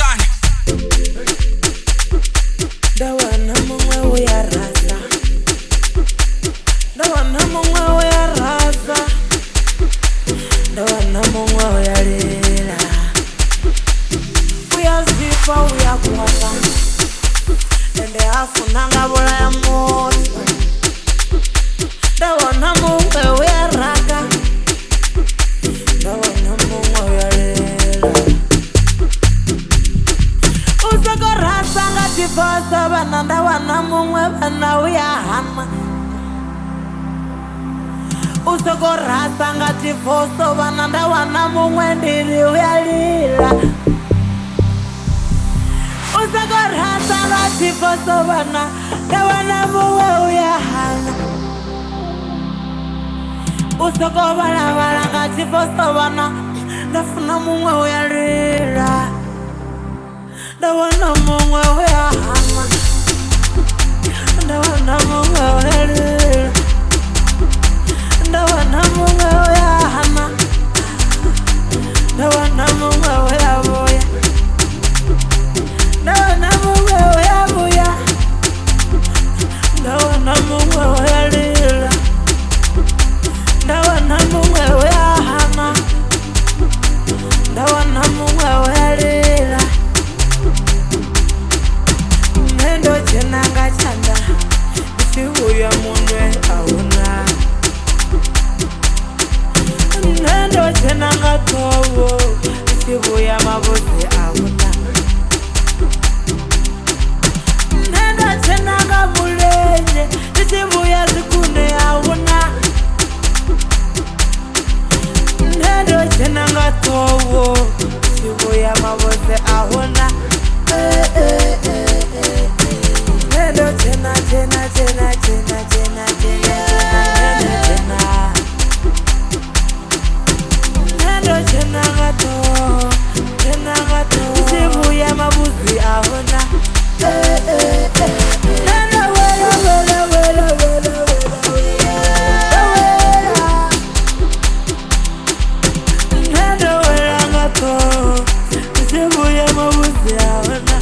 Ngomasani Dawana mungwe uyarasa Dawana mungwe uyarasa Dawana mungwe uyalila Uyazifa uyakwata Ende afuna ngabula ya moto Dawana mungwe uyaraka Dawana mungwe uyalila Usakorasa ngatifosa bana Dawana mungwe bana uyahama Usakorasa ngatifosa bana Dawana mungwe ndiri uyalila Usakorasa ngatifosa bana Dawana mungwe uyahama Usakobala bala ngatifosa bana Dafuna mungwe uyalila Dawana mungwe uyahama Dawana mungwe uyalila Dawana mungwe uyahama Dawana mungwe uyabuya Dawana mungwe uyabuya Dawana mungwe uyalila Dawana mungwe uyahama Dawana mungwe uyalila Nendo chenanga chanda Nishibuya munwe auna Nendo chenanga tobo Nishibuya mabote auna Nendo chenanga mulenye Nishibuya zikune auna Nendo chenanga tobo Nishibuya mabote auna Nendo chena chena chena chena chena chena Nendo chena gato Sibuya mabuzi ahona Nendo wela wela wela wela wela Nendo wela gato Sibuya mabuzi ahona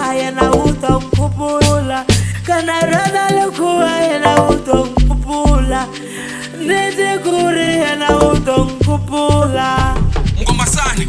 Kana utomkupula kana rada lekuwa yana utomkupula nende kuri yana utomkupula Ngomasani